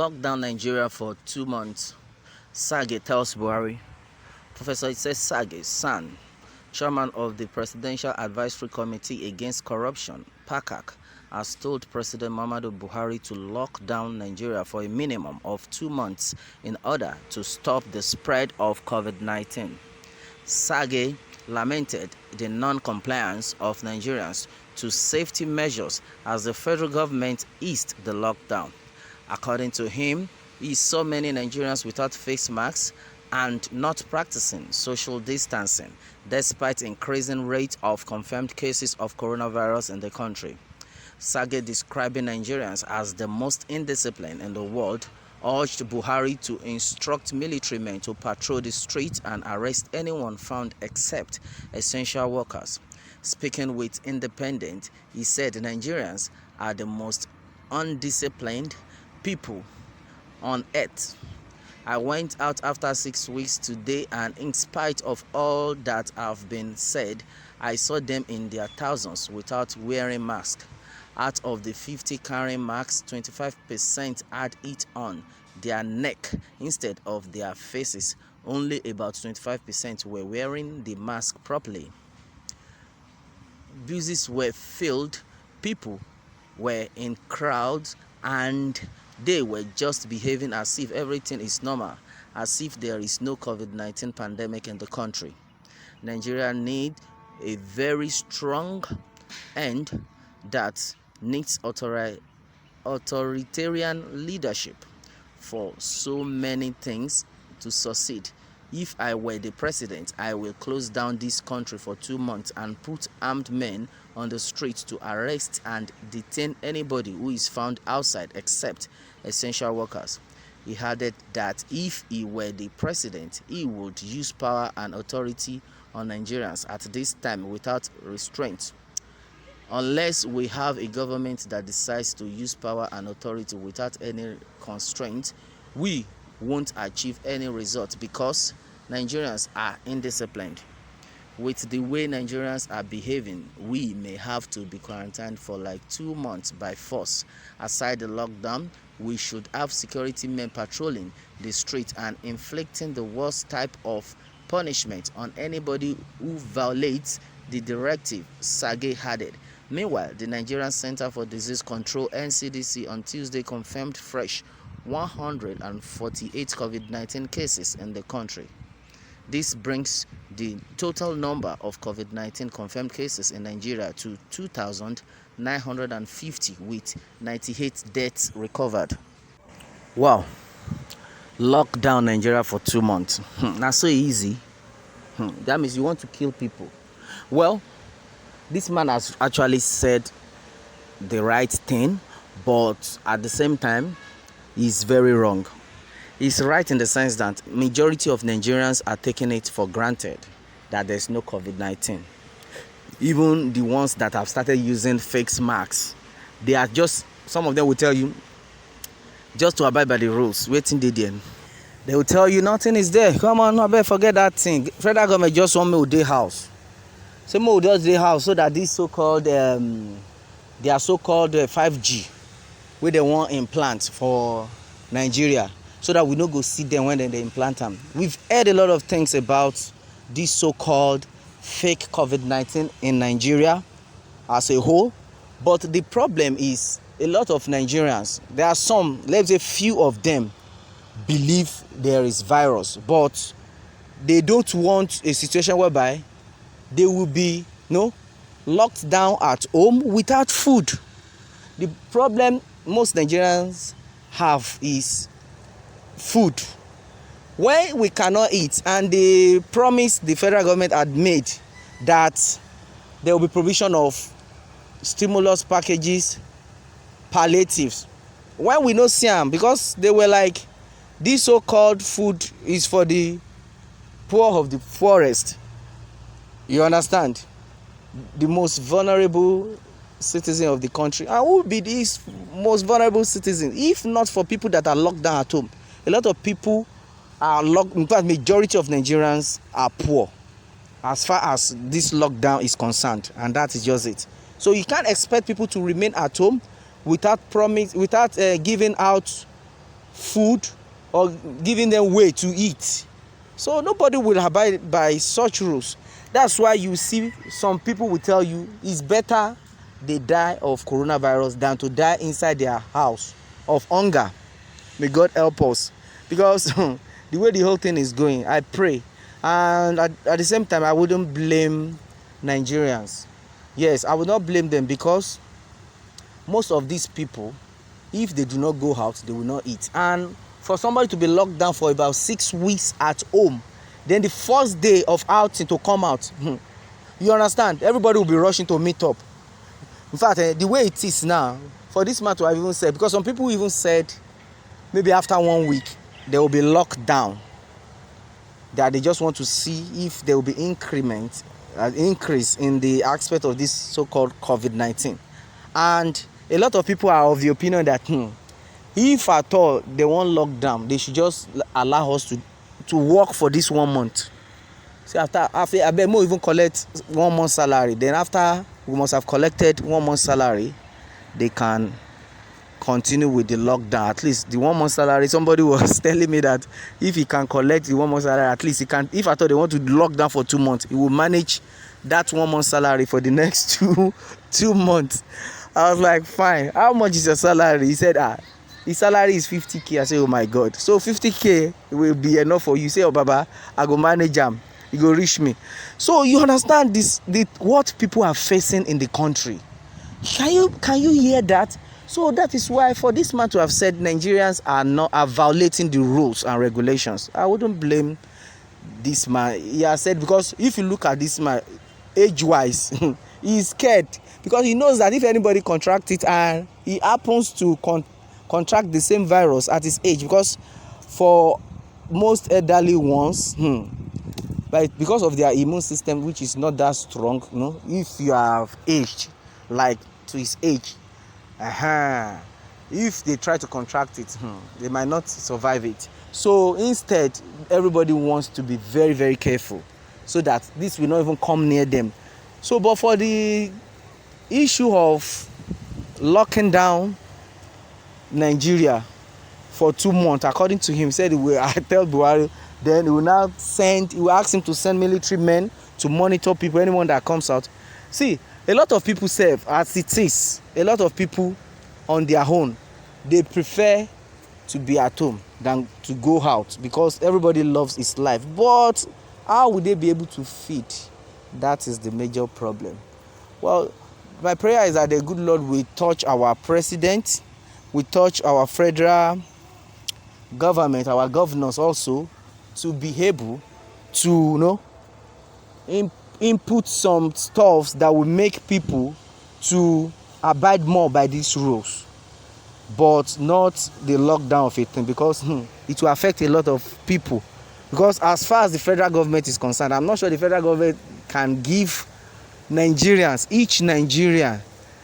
locked down Nigeria for 2 months. Sagay tells Buhari. Professor Sagay, son, chairman of the Presidential Advisory Committee Against Corruption, PACAC, has told President Muhammadu Buhari to lock down Nigeria for a minimum of 2 months in order to stop the spread of COVID-19. Sagay lamented the non-compliance of Nigerians to safety measures as the federal government eased the lockdown. According to him, he saw many Nigerians without face masks and not practicing social distancing, despite increasing rates of confirmed cases of coronavirus in the country. Sagay, describing Nigerians as the most indisciplined in the world, urged Buhari to instruct military men to patrol the streets and arrest anyone found except essential workers. Speaking with Independent, he said Nigerians are the most undisciplined people on earth. I went out after 6 weeks today, and in spite of all that have been said, I saw them in their thousands without wearing masks. Out of the 50 carrying masks, 25% had it on their neck instead of their faces. Only about 25% were wearing the mask properly. Buses were filled, people were in crowds, and they were just behaving as if everything is normal, as if there is no COVID-19 pandemic in the country. Nigeria needs a very strong end that needs authoritarian leadership for so many things to succeed. If I were the president, I will close down this country for 2 months and put armed men on the streets to arrest and detain anybody who is found outside except essential workers. He added that if he were the president, he would use power and authority on Nigerians at this time without restraint. Unless we have a government that decides to use power and authority without any constraint, we won't achieve any result because Nigerians are indisciplined. With the way Nigerians are behaving, we may have to be quarantined for like 2 months by force. Aside the lockdown, we should have security men patrolling the street and inflicting the worst type of punishment on anybody who violates the directive, Sagay added. Meanwhile, the Nigerian Center for Disease Control (NCDC) on Tuesday confirmed fresh 148 COVID-19 cases in the country. This brings the total number of COVID-19 confirmed cases in Nigeria to 2,950 with 98 deaths recovered. Wow. Lock down Nigeria for 2 months. Not so easy. That means you want to kill people. Well, this man has actually said the right thing, but at the same time, he's very wrong. He's right in the sense that majority of Nigerians are taking it for granted that there's no COVID-19. Even the ones that have started using fake masks, they are just, some of them will tell you, just to abide by the rules, waiting the end. They will tell you nothing is there. Come on, I better forget that thing. Federal government just want me with their house. Say more does their house so that this so-called, their so-called 5G, where they want implant for Nigeria, so that we no go see them when they implant them. We've heard a lot of things about this so-called fake COVID-19 in Nigeria as a whole, but the problem is a lot of Nigerians, there are some, let's say few of them, believe there is virus, but they don't want a situation whereby they will be locked down at home without food. The problem most Nigerians have is food. When we cannot eat, and the promise the federal government had made that there will be provision of stimulus packages, palliatives, when we no see them, because they were like, this so-called food is for the poor of the poorest. You understand? The most vulnerable citizen of the country. And who will be these most vulnerable citizens if not for people that are locked down at home? A lot of people are locked. In fact, majority of Nigerians are poor as far as this lockdown is concerned, and that is just it. So you can't expect people to remain at home without giving out food or giving them way to eat. So nobody will abide by such rules. That's why you see some people will tell you it's better they die of coronavirus than to die inside their house of hunger. May God help us, because the way the whole thing is going, I pray. And at the same time, I wouldn't blame Nigerians. Yes, I would not blame them, because most of these people, if they do not go out, they will not eat. And for somebody to be locked down for about 6 weeks at home, then the first day of outing to come out, you understand, everybody will be rushing to meet up. In fact, the way it is now, for this man to have even said, because some people even said maybe after 1 week they will be locked down, that they just want to see if there will be increase in the aspect of this so-called COVID-19. And a lot of people are of the opinion that if at all they want lockdown, they should just allow us to work for this 1 month. See, after I bet more even collect 1 month salary. Then after we must have collected 1 month salary, they can continue with the lockdown. At least the 1 month salary, somebody was telling me that if he can collect the 1 month salary, at least he can, if I thought they want to lock down for 2 months, he will manage that 1 month salary for the next two months. I was like, fine, how much is your salary? He said, his salary is 50k. I said, oh my God, so 50k will be enough for you? He said, oh Baba, I go manage them, you go reach me. So you understand this, what people are facing in the country. Can you hear that? So that is why for this man to have said Nigerians are violating the rules and regulations, I wouldn't blame this man. He has said, because if you look at this man age-wise, he is scared, because he knows that if anybody contracts it and he happens to contract the same virus at his age, because for most elderly ones, but because of their immune system, which is not that strong, if you have aged like to his age, if they try to contract it, they might not survive it. So instead, everybody wants to be very, very careful, so that this will not even come near them. So, but for the issue of locking down Nigeria for 2 months, according to him, said he will tell Buhari, then he will ask him to send military men to monitor people, anyone that comes out. See, a lot of people serve as it is. A lot of people on their own, they prefer to be at home than to go out, because everybody loves his life. But how would they be able to feed? That is the major problem. Well, my prayer is that the good Lord will touch our president, will touch our federal government, our governors also, to be able to input some stuffs that will make people to abide more by these rules, but not the lockdown of it, because it will affect a lot of people. Because as far as the federal government is concerned, I'm not sure the federal government can give Nigerians, each Nigerian,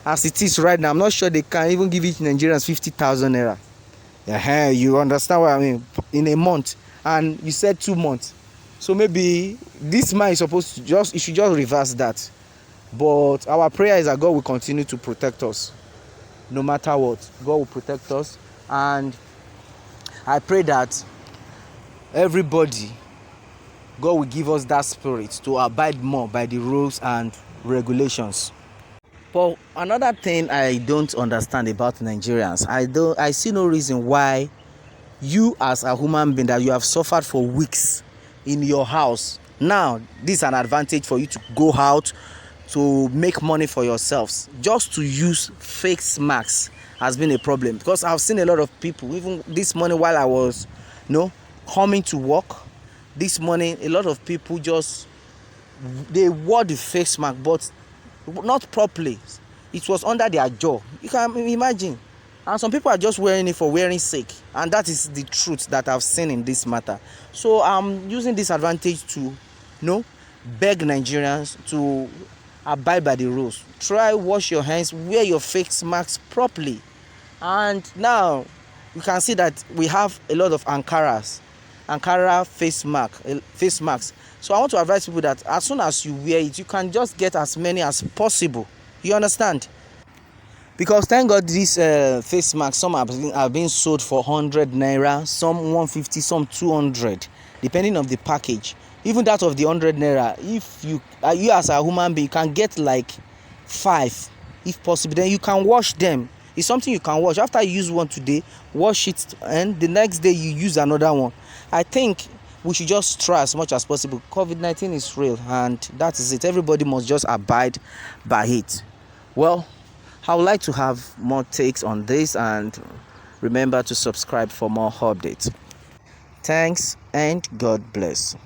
as it is right now, I'm not sure they can even give each Nigerians 50,000 naira. You understand what I mean? In a month, and you said 2 months. So maybe this man is supposed to you should just reverse that. But our prayer is that God will continue to protect us. No matter what, God will protect us. And I pray that everybody, God will give us that spirit to abide more by the rules and regulations. But another thing I don't understand about Nigerians, I see no reason why you as a human being that you have suffered for weeks in your house, now this is an advantage for you to go out to make money for yourselves. Just to use fake masks has been a problem, because I've seen a lot of people, even this morning while I was coming to work this morning, a lot of people they wore the face mask, but not properly. It was under their jaw. You can imagine. And some people are just wearing it for wearing sake. And that is the truth that I've seen in this matter. So I'm using this advantage to beg Nigerians to abide by the rules. Try wash your hands, wear your face mask properly. And now you can see that we have a lot of Ankara face masks. So I want to advise people that as soon as you wear it, you can just get as many as possible. You understand? Because thank God this face mask, some have been sold for 100 naira, some 150, some 200, depending on the package. Even that of the 100 naira, if you as a human being can get like 5 if possible, then you can wash them. It's something you can wash. After you use one today, wash it, and the next day you use another one. I think we should just try as much as possible. COVID-19 is real, and that is it. Everybody must just abide by it. Well, I would like to have more takes on this, and remember to subscribe for more updates. Thanks and God bless.